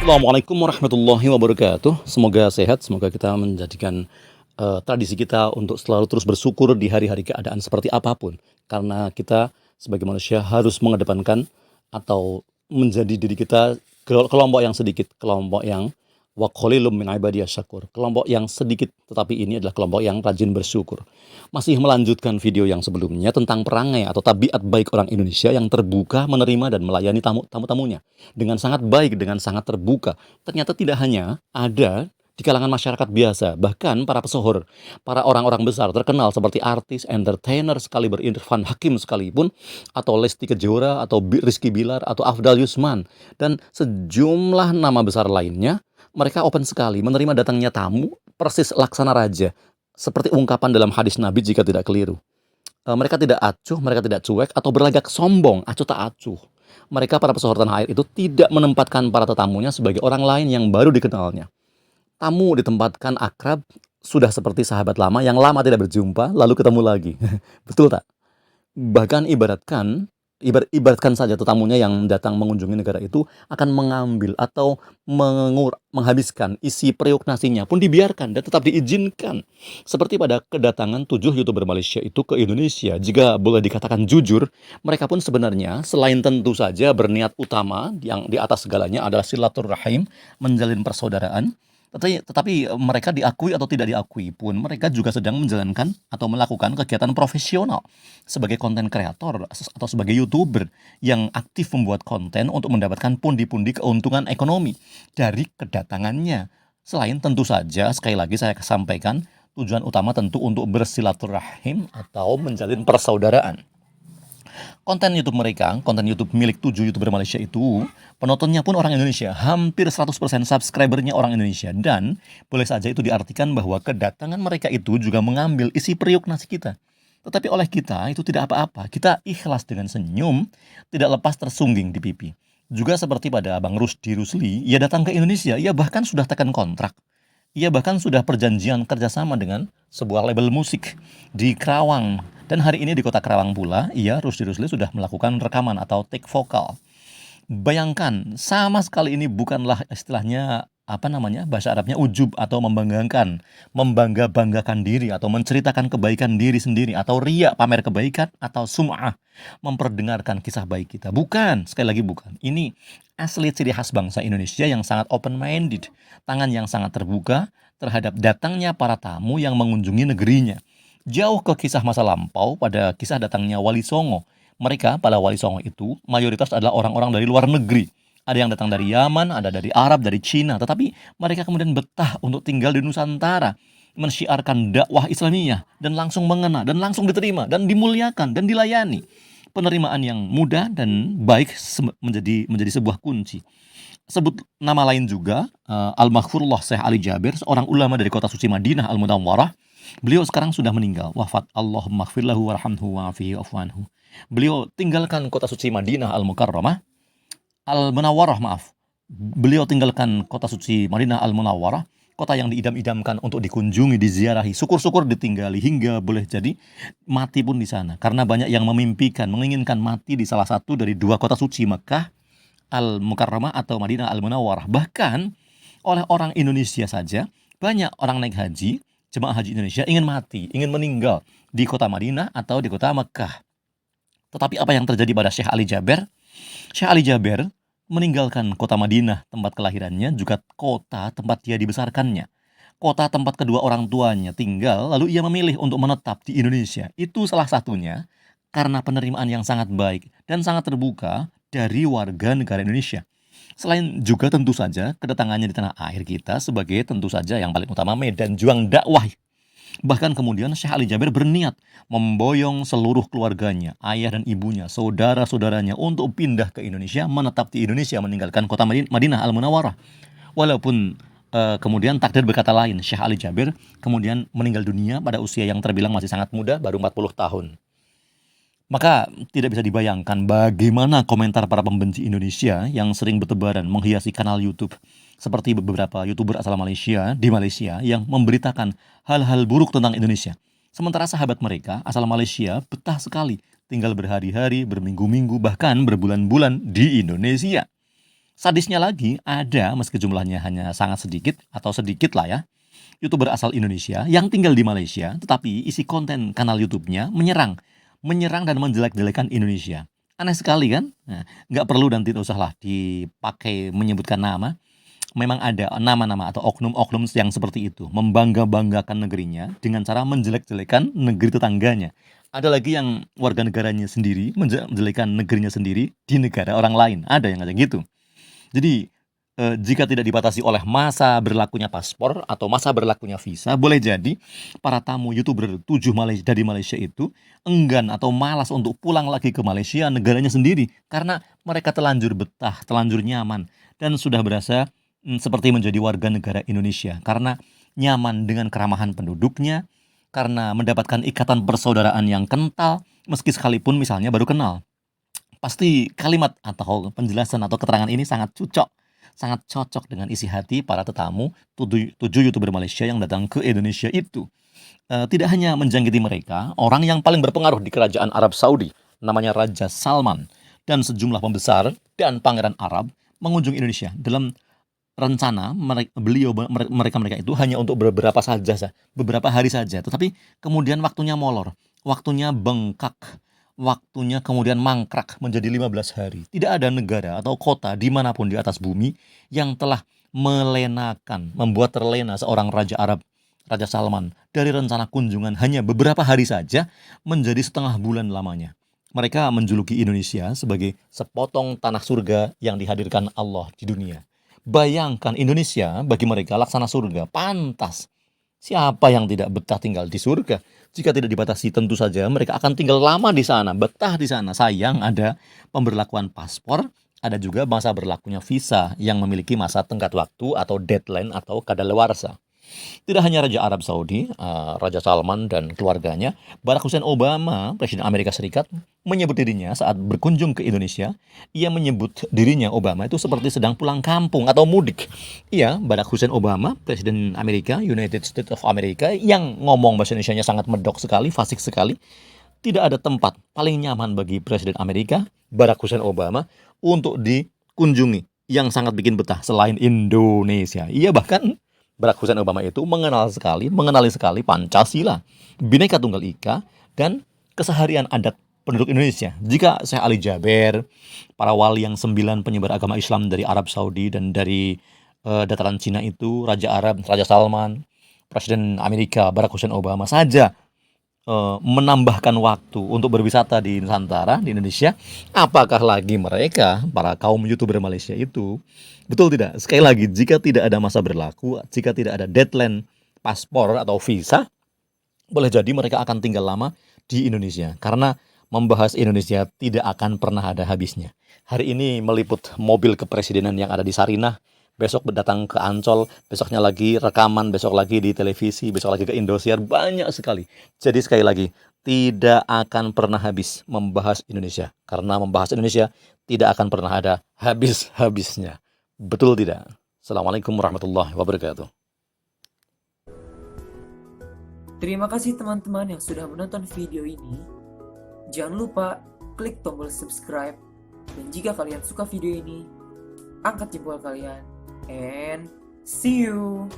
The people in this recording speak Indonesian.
Assalamualaikum warahmatullahi wabarakatuh. Semoga sehat, semoga kita menjadikan tradisi kita untuk selalu terus bersyukur di hari-hari keadaan seperti apapun. Karena kita sebagai manusia harus mengedepankan atau menjadi diri kita kelompok yang sedikit, kelompok yang wa qalilum min ibadiyas syakur. Kelompok yang sedikit tetapi ini adalah kelompok yang rajin bersyukur. Masih melanjutkan video yang sebelumnya tentang perangai atau tabiat baik orang Indonesia yang terbuka menerima dan melayani tamu-tamunya dengan sangat baik, dengan sangat terbuka. Ternyata tidak hanya ada di kalangan masyarakat biasa, bahkan para pesohor, para orang-orang besar terkenal seperti artis, entertainer sekaliber Irfan Hakim sekalipun, atau Lesti Kejora, atau Rizky Bilar, atau Afdal Yusman, dan sejumlah nama besar lainnya, mereka open sekali menerima datangnya tamu, persis laksana raja, seperti ungkapan dalam hadis Nabi jika tidak keliru. Mereka tidak acuh, mereka tidak cuek, atau berlagak sombong, acuh tak acuh. Mereka para pesohor tanah air itu tidak menempatkan para tetamunya sebagai orang lain yang baru dikenalnya. Tamu ditempatkan akrab, sudah seperti sahabat lama yang lama tidak berjumpa, lalu ketemu lagi. Betul tak? Bahkan ibaratkan saja tetamunya yang datang mengunjungi negara itu akan mengambil atau menghabiskan isi periuk nasinya pun dibiarkan dan tetap diizinkan. Seperti pada kedatangan 7 YouTuber Malaysia itu ke Indonesia, jika boleh dikatakan jujur, mereka pun sebenarnya selain tentu saja berniat utama yang di atas segalanya adalah silaturahim, menjalin persaudaraan, tetapi mereka diakui atau tidak diakui pun mereka juga sedang menjalankan atau melakukan kegiatan profesional sebagai konten kreator atau sebagai YouTuber yang aktif membuat konten untuk mendapatkan pundi-pundi keuntungan ekonomi dari kedatangannya. Selain tentu saja, sekali lagi saya sampaikan, tujuan utama tentu untuk bersilaturahim atau menjalin persaudaraan. Konten YouTube mereka, konten YouTube milik 7 YouTuber Malaysia itu, penontonnya pun orang Indonesia, hampir 100% subscribernya orang Indonesia. Dan boleh saja itu diartikan bahwa kedatangan mereka itu juga mengambil isi periuk nasi kita. Tetapi oleh kita itu tidak apa-apa, kita ikhlas dengan senyum, tidak lepas tersungging di pipi. Juga seperti pada Abang Rusdi Rusli, ia datang ke Indonesia, ia bahkan sudah tekan kontrak. Ia bahkan sudah perjanjian kerjasama dengan sebuah label musik di Kerawang. Dan hari ini di kota Kerawang pula, Rusdi Rusli sudah melakukan rekaman atau take vokal. Bayangkan, sama sekali ini bukanlah istilahnya bahasa Arabnya ujub atau membanggakan, membangga-banggakan diri atau menceritakan kebaikan diri sendiri atau riya pamer kebaikan atau sum'ah memperdengarkan kisah baik kita. Bukan, sekali lagi bukan. Ini asli ciri khas bangsa Indonesia yang sangat open-minded, tangan yang sangat terbuka terhadap datangnya para tamu yang mengunjungi negerinya. Jauh ke kisah masa lampau pada kisah datangnya Wali Songo. Mereka, para Wali Songo itu, mayoritas adalah orang-orang dari luar negeri. Ada yang datang dari Yaman, ada dari Arab, dari Cina. Tetapi mereka kemudian betah untuk tinggal di Nusantara, mensyiarkan dakwah Islamiyah, dan langsung mengena, dan langsung diterima, dan dimuliakan, dan dilayani. Penerimaan yang mudah dan baik menjadi sebuah kunci. Sebut nama lain juga, Al-Maghfurullah Syekh Ali Jabir, seorang ulama dari kota suci Madinah Al-Munawwarah. Beliau sekarang sudah meninggal, wafat. Allahumma gfirlahu warhamhu wa'afihi wa'fu anhu. Beliau tinggalkan kota suci Madinah Al-Mukarramah, Al-Munawwarah maaf. Beliau tinggalkan kota suci Madinah Al-Munawwarah, kota yang diidam-idamkan untuk dikunjungi, diziarahi, syukur-syukur ditinggali hingga boleh jadi mati pun di sana. Karena banyak yang memimpikan, menginginkan mati di salah satu dari dua kota suci, Mekah Al-Mukarramah atau Madinah Al-Munawwarah. Bahkan oleh orang Indonesia saja, banyak orang naik haji, jemaah haji Indonesia ingin mati, ingin meninggal di kota Madinah atau di kota Mekah. Tetapi apa yang terjadi pada Syekh Ali Jabir? Syekh Ali Jabir meninggalkan kota Madinah, tempat kelahirannya, juga kota tempat dia dibesarkannya. Kota tempat kedua orang tuanya tinggal, lalu ia memilih untuk menetap di Indonesia. Itu salah satunya karena penerimaan yang sangat baik dan sangat terbuka dari warga negara Indonesia. Selain juga tentu saja kedatangannya di tanah air kita sebagai tentu saja yang paling utama medan juang dakwah. Bahkan kemudian Syekh Ali Jabir berniat memboyong seluruh keluarganya, ayah dan ibunya, saudara-saudaranya untuk pindah ke Indonesia, menetap di Indonesia, meninggalkan kota Madinah Al-Munawwarah. Walaupun kemudian takdir berkata lain, Syekh Ali Jabir kemudian meninggal dunia pada usia yang terbilang masih sangat muda, baru 40 tahun. Maka tidak bisa dibayangkan bagaimana komentar para pembenci Indonesia yang sering bertebaran menghiasi kanal YouTube. Seperti beberapa YouTuber asal Malaysia di Malaysia yang memberitakan hal-hal buruk tentang Indonesia. Sementara sahabat mereka asal Malaysia betah sekali tinggal berhari-hari, berminggu-minggu, bahkan berbulan-bulan di Indonesia. Sadisnya lagi, ada meski jumlahnya hanya sangat sedikit atau sedikit lah ya, YouTuber asal Indonesia yang tinggal di Malaysia, tetapi isi konten kanal YouTube-nya menyerang dan menjelek-jelekan Indonesia. Aneh sekali kan? Nah, nggak perlu dan tidak usahlah dipakai menyebutkan nama. Memang ada nama-nama atau oknum-oknum yang seperti itu, membangga-banggakan negerinya dengan cara menjelek-jelekan negeri tetangganya. Ada lagi yang warga negaranya sendiri menjelekkan negerinya sendiri di negara orang lain. Ada yang kayak gitu. Jadi, jika tidak dibatasi oleh masa berlakunya paspor atau masa berlakunya visa, boleh jadi para tamu YouTuber dari Malaysia itu enggan atau malas untuk pulang lagi ke Malaysia, negaranya sendiri, karena mereka telanjur betah, telanjur nyaman, dan sudah berasa seperti menjadi warga negara Indonesia karena nyaman dengan keramahan penduduknya, karena mendapatkan ikatan persaudaraan yang kental, meski sekalipun misalnya baru kenal. Pasti kalimat atau penjelasan atau keterangan ini sangat cocok dengan isi hati para tetamu tujuh YouTuber Malaysia yang datang ke Indonesia itu. Tidak hanya menjangkiti mereka, orang yang paling berpengaruh di kerajaan Arab Saudi, namanya Raja Salman, dan sejumlah pembesar dan pangeran Arab mengunjungi Indonesia dalam rencana mereka itu hanya untuk beberapa hari saja, tetapi kemudian waktunya molor, waktunya bengkak, waktunya kemudian mangkrak menjadi 15 hari. Tidak ada negara atau kota dimanapun di atas bumi yang telah membuat terlena seorang Raja Arab, Raja Salman, dari rencana kunjungan hanya beberapa hari saja menjadi setengah bulan lamanya. Mereka menjuluki Indonesia sebagai sepotong tanah surga yang dihadirkan Allah di dunia. Bayangkan Indonesia bagi mereka laksana surga, pantas. Siapa yang tidak betah tinggal di surga? Jika tidak dibatasi, tentu saja mereka akan tinggal lama di sana, betah di sana. Sayang ada pemberlakuan paspor, ada juga masa berlakunya visa yang memiliki masa tenggat waktu atau deadline atau kadaluarsa. Tidak hanya Raja Arab Saudi, Raja Salman dan keluarganya, Barack Hussein Obama, Presiden Amerika Serikat, menyebut dirinya saat berkunjung ke Indonesia, ia menyebut dirinya Obama itu seperti sedang pulang kampung atau mudik. Iya, Barack Hussein Obama, Presiden Amerika, United States of America, yang ngomong bahasa Indonesianya sangat medok sekali, fasik sekali. Tidak ada tempat paling nyaman bagi Presiden Amerika, Barack Hussein Obama, untuk dikunjungi yang sangat bikin betah selain Indonesia. Ia bahkan Barack Hussein Obama itu mengenali sekali Pancasila, Bhinneka Tunggal Ika, dan keseharian adat penduduk Indonesia. Jika Syekh Ali Jaber, para wali yang 9 penyebar agama Islam dari Arab Saudi dan dari dataran Cina itu, Raja Arab, Raja Salman, Presiden Amerika, Barack Hussein Obama saja menambahkan waktu untuk berwisata di Nusantara, di Indonesia, apakah lagi mereka, para kaum YouTuber Malaysia itu? Betul tidak? Sekali lagi, jika tidak ada masa berlaku, jika tidak ada deadline paspor atau visa, boleh jadi mereka akan tinggal lama di Indonesia. Karena membahas Indonesia tidak akan pernah ada habisnya. Hari ini meliput mobil kepresidenan yang ada di Sarinah, besok datang ke Ancol, besoknya lagi rekaman, besok lagi di televisi, besok lagi ke Indosiar, banyak sekali. Jadi sekali lagi, tidak akan pernah habis membahas Indonesia. Karena membahas Indonesia tidak akan pernah ada habis-habisnya. Betul tidak? Assalamualaikum warahmatullahi wabarakatuh. Terima kasih teman-teman yang sudah menonton video ini. Jangan lupa klik tombol subscribe. Dan jika kalian suka video ini, angkat jempol kalian. And see you!